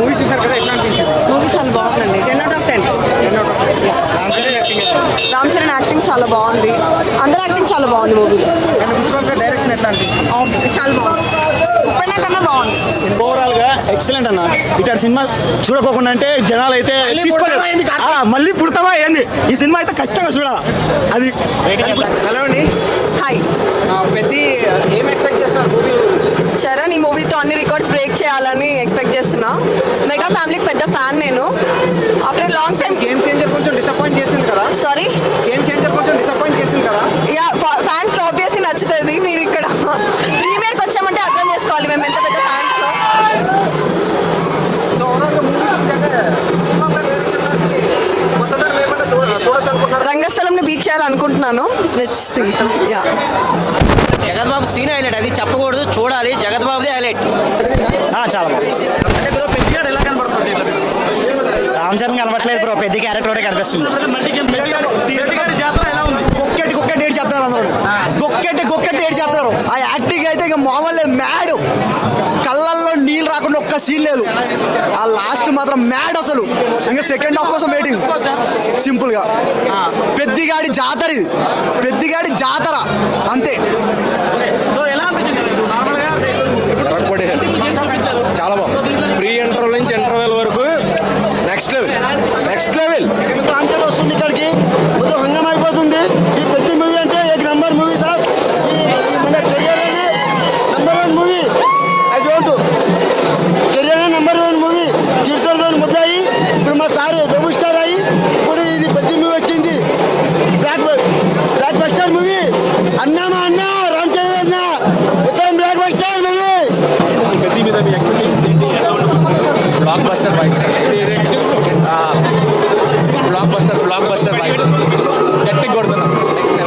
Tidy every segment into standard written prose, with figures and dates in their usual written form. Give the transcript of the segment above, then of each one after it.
Movie చూసారు కదా, ఎట్లా అనిపించింది? మూవీ చాలా బాగుందండి, 10/10. రామ్ చరణ్ యాక్టింగ్ చాలా బాగుంది, అందరి యాక్టింగ్ చాలా బాగుంది మూవీలో. డైరెక్షన్ ఎట్లా అనిపించింది? చాలా బాగుంది, ఉప్పెన కన్నా బాగుంది. ఓవరాల్ గా ఎక్సలెంట్ అన్న. ఇటు సినిమా చూడకోకుండా అంటే జనాలు అయితే తీసుకోలేదు. మళ్ళీ పుడతావా ఏంది, ఈ సినిమా అయితే ఖచ్చితంగా చూడాలి. అది హలో అండి, హాయ్. పెద్ద ఏం ఎక్స్పెక్ట్ చేస్తున్నారు మూవీ గురించి? చరణ్ ఈ మూవీతో అన్ని రికార్డ్స్ బ్రేక్ చేయాలని ఎక్స్పెక్ట్ చేస్తున్నా. మెగా ఫ్యామిలీకి పెద్ద ఫ్యాన్ నేను. After long time game changer కొంచెం డిసప్పాయింట్ చేసింది కదా. సారీ, గేమ్ చేంజర్ కొంచెం డిసప్పాయింట్ చేసింది కదా. యా ఫ్యాన్స్ ఆబ్వియస్లీ నచ్చుతుంది. మీరు ఇక్కడ ప్రీమియర్కి వచ్చామంటే అర్థం చేసుకోవాలి మేము ఎంత పెద్ద ఫ్యాన్స్. సో ఓవరాల్గా మూవీ చూడొచ్చు అనుకుంటున్నారు. రంగస్థలంని బీట్ చేయాలనుకుంటున్నాను. Let's see. Yeah Jagadbabu scene highlight, అది చెప్పకూడదు, చూడాలి. జగద్బాబుదే హైలైట్. చాలా బాగుంది. అంటే బ్రో పెద్ద ఎలా కనబడుతుంది? రామ్ చరణ్ కనబట్లేదు బ్రో, పెద్ద క్యారెక్టర్ కూడా కనిపిస్తుంది. జాతర ఎలా ఉంది? గొక్కెట్టి ఏడు చేస్తారు అందరూ, గొక్కెట్టి ఏడు చేస్తారు. ఆ యాక్టింగ్ అయితే ఇక మామూలు మ్యాడ్, కళ్ళల్లో నీళ్ళు రాకుండా ఒక్క సీన్ లేదు. ఆ లాస్ట్ మాత్రం మ్యాడ్ అసలు. ఇంకా సెకండ్ హాఫ్ కోసం వెయిటింగ్. సింపుల్ గా పెద్దిగాడి జాతర, ఇది పెద్దిగాడి జాతర అంతే. సో ఎలా అనిపించింది నార్మల్గా? చాలా బాగుంది. ప్రీ ఇంటర్వెల్ నుంచి ఇంటర్వెల్ వరకు నెక్స్ట్ లెవెల్ కాంటెంట్ వస్తుంది. ఇక్కడికి కొంచెం హంగం అయిపోతుంది. ఈ పెద్ద మూవీ అంటే एक नंबर మూవీ సార్. ఈ మన career number 1 movie. I don't career number 1 movie. చిరుతలో మొదలయ్యి ఇప్పుడు మా సార్ డబుల్ స్టార్ అయ్యి ఇప్పుడు ఇది పెద్ద మూవీ వచ్చింది. Block buster movie. అన్నా మా అన్న రామ్ చరణ్ అన్న మొత్తం block buster movie. Block buster bike, block buster bike గట్టి కొడుతున్నాం. నెక్స్ట్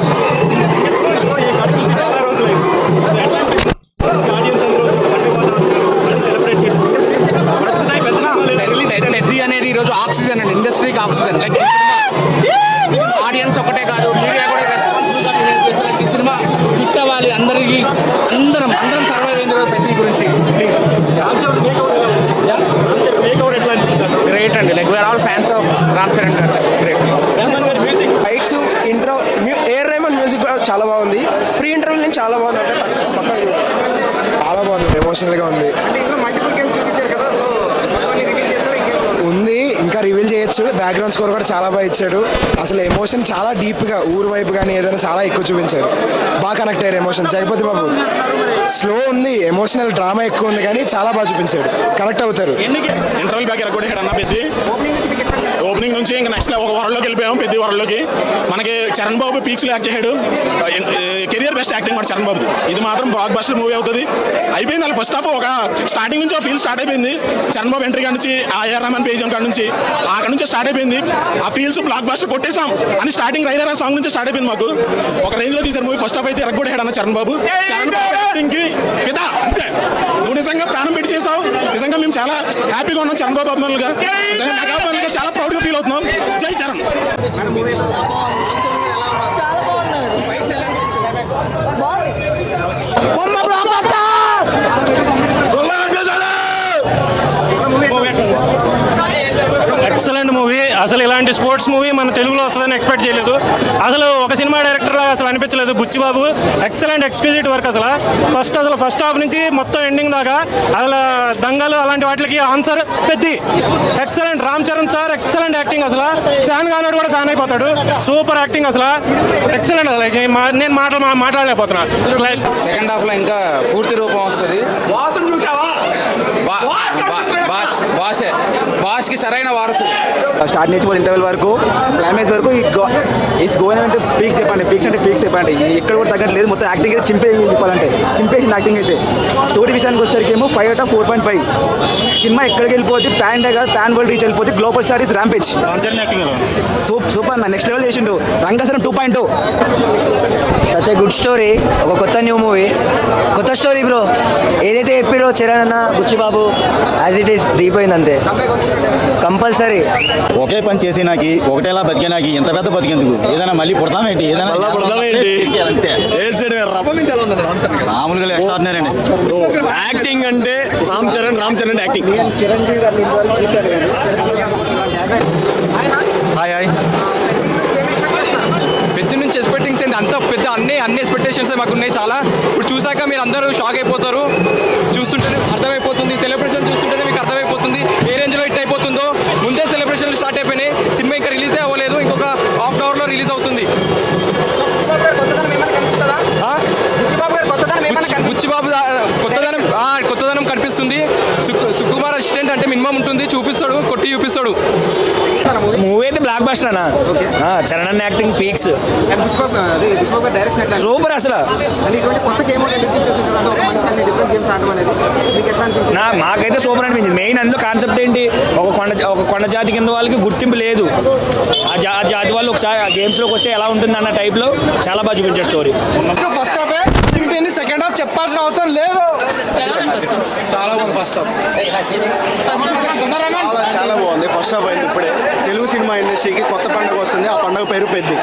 రిలీజ్ అయితే ఎస్డి అనేది ఈరోజు ఆక్సిజన్ అండి, ఇండస్ట్రీకి ఆక్సిజన్. లైక్ ఆడియన్స్ ఒకటే కాదు, మీడియా కూడా రెస్పాన్సిబుల్గా బిహేవ్ చేసి ఈ సినిమా హిట్ అవ్వాలి. అందరం సర్వైవ్ అయింది పెద్ద గురించి. గ్రేట్ అండి, like we are all fans of Ram Charan garu. Great. Fights, intro, AR Rahman music కూడా చాలా బాగుంది. ప్రీ ఇంటర్వ్యూ నుంచి చాలా బాగుంది. అంటే పక్కన చాలా బాగుంది, ఎమోషనల్గా ఉంది. అంటే ఇందులో మల్టిపుల్ గేమ్స్ చూపించారు కదా, సో రివీల్ చేస్తారు ఉంది ఇంకా రివీల్ చేయొచ్చు. బ్యాక్గ్రౌండ్ స్కోర్ కూడా చాలా బాగా ఇచ్చాడు. అసలు ఎమోషన్ చాలా డీప్గా ఊరు వైపు కానీ ఏదైనా చాలా ఎక్కువ చూపించాడు. బాగా కనెక్ట్ అయ్యారు ఎమోషన్. జగపతి బాబు స్లో ఉంది, ఎమోషనల్ డ్రామా ఎక్కువ ఉంది కానీ చాలా బాగా చూపించాడు. కనెక్ట్ అవుతారు. ఇంటర్వెల్ బ్యాక్ ఎరగొట్టాడు అన్న పెద్ద. ఓపెనింగ్ నుంచి ఇంకా నెక్స్ట్ ఒక వరల్డ్లోకి వెళ్ళిపోయాం, పెద్ద వరల్డ్లోకి. మనకి చరణ్ బాబు పీక్స్లో యాక్ట్ చేశాడు. కెరియర్ బెస్ట్ యాక్టింగ్ కూడా చరణ్ బాబుది. ఇది మాత్రం బ్లాక్ బస్టర్ మూవీ అవుతుంది. అయిపోయింది అలా ఫస్ట్ హాఫ్. ఒక స్టార్టింగ్ నుంచి ఫీల్ స్టార్ట్ అయిపోయింది. చరణ్ బాబు ఎంట్రీ కాడ నుంచి ఆ ఏఆర్ రెహమాన్ పేజ్ కాడ నుంచి అక్కడ నుంచి స్టార్ట్ అయిపోయింది. ఆ ఫీల్స్ బ్లాక్ బస్టర్ కొట్టేసాం అని స్టార్టింగ్ రైడర్ సాంగ్ నుంచి స్టార్ట్ అయిపోయింది. మాకు ఒక రేంజ్లో తీశారు మూవీ. ఫస్ట్ హాఫ్ అయితే ఎరగొట్టాడు అన్న చరణ్ బాబు. చరణ్ బాబు యాక్టింగ్కి ఫిదా అంతే. నువ్వు నిజంగా ప్రాణం పెట్టి చేసావు. నిజంగా మేము చాలా హ్యాపీగా ఉన్నాం చరణ్ బాబు అభిమానులుగా. మెగా అభిమానులుగా చాలా ప్రౌడ్గా ఫీల్ అవుతున్నాం. జై చరణ్. Excellent movie. అసలు ఇలాంటి స్పోర్ట్స్ మూవీ మన తెలుగులో వస్తుందని ఎక్స్పెక్ట్ చేయలేదు. అసలు ఒక సినిమా డైరెక్టర్ లాగా అసలు అనిపించలేదు బుచ్చిబాబు. Excellent exquisite work. అసలు ఫస్ట్ హాఫ్ నుంచి మొత్తం ఎండింగ్ దాకా అసలు దంగలు అలాంటి వాటికి ఆన్సర్ పెద్ద. Excellent. Ram Charan sir excellent acting. అసలు ఫ్యాన్ కానోడు కూడా ఫ్యాన్ అయిపోతాడు. సూపర్ యాక్టింగ్ అసలు ఎక్సలెంట్. అసలు నేను మాట్లాడలేకపోతున్నా. సెకండ్ హాఫ్ లో ఇంకా పూర్తి రూపం వస్తుంది. బాస్ కి సరైన వారసు. స్టార్ట్ నుంచి ఇంటర్వెల్ వరకు క్లైమాక్స్ వరకు ఈస్ గోయింగ్ అంటే పీక్స్ చెప్పండి. పీక్స్ చెప్పండి. ఇక్కడ కూడా తగ్గట్లేదు. మొత్తం యాక్టింగ్ అయితే చింపేసింది యాక్టింగ్ అయితే. స్టోరీ విషయానికి వచ్చేసరికి ఏమో 5 out of 4.5. సినిమా ఎక్కడికి వెళ్ళిపోతే ప్యాన్ డే కాదు, ప్యాన్ వరల్డ్ రీచ్ వెళ్ళిపోతే. Global star is rampage. Super అన్న. నెక్స్ట్ లెవెల్ చేసిండు. Rangasthalam 2.0. Such a good story. ఒక కొత్త న్యూ మూవీ, కొత్త స్టోరీ బ్రో. ఏదైతే చెప్పారో చరణ్ అన్న, Buchibabu as it it is దిగిపోయింది అంతే కంపల్సరీ. ఒకే పని చేసి నాకు ఒకటేలా బతికే నాకు ఇంత పెద్ద బతికేందుకు ఏదైనా మళ్ళీ పుడతామేంటి ఏదైనా అంతే మామూలుగా ఎక్స్ట్రాడినరీ అండి. యాక్టింగ్ అంటే రామ్ చరణ్ యాక్టింగ్. చిరంజీవి గారిని ఇంతవరకు చూశారు కానీ హాయ్ హాయ్ పెద్ద నుంచి ఎక్స్పెక్టింగ్స్ ఏంటి అంత పెద్ద అన్ని ఎక్స్పెక్టేషన్స్ మాకు ఉన్నాయి చాలా. ఇప్పుడు చూసాక మీరు అందరూ షాక్ అయిపోతారు. చూస్తుంటేనే అర్థమైపోతుంది, సెలబ్రేషన్ చూస్తుంటేనే మీకు అర్థమైపోతుంది ఏ రేంజ్లో హిట్ అయిపోతుందో. ముందే సెలబ్రేషన్లు స్టార్ట్ అయిపోయినాయి. సినిమా ఇంకా రిలీజే అవ్వలేదు, ఇంకొక హాఫ్ అవర్లో రిలీజ్ అవుతుంది. బుచ్చిబాబు కొత్తదనం కనిపిస్తుంది. సుకుమార్ అసిస్టెంట్ అంటే మినిమం ఉంటుంది, చూపిస్తాడు, కొట్టి చూపిస్తాడు. మూవీ అయితే బ్లాక్ బస్టర్ అన్న. చరణ్ అన్న యాక్టింగ్ పీక్స్ సూపర్ అసలు. మాకైతే సూపర్ అనిపించింది. మెయిన్ అందులో కాన్సెప్ట్ ఏంటి, ఒక కొండ జాతి కింద వాళ్ళకి గుర్తింపు లేదు. ఆ జాతి వాళ్ళు ఒకసారి ఆ గేమ్స్లోకి వస్తే ఎలా ఉంటుంది అన్న టైప్లో చాలా బాగా చూపించారు స్టోరీ. ఫస్ట్ హాఫ్ చింపింది, సెకండ్ హాఫ్ చెప్పాల్సిన అవసరం లేదు. చాలా బాగుంది ఫస్ట్ హాఫ్. చాలా బాగుంది ఫస్ట్ హాఫ్ అయింది. ఇప్పుడే తెలుగు సినిమా ఇండస్ట్రీకి కొత్త పండుగ వస్తుంది. ఆ పండుగ పేరు పెద్ది.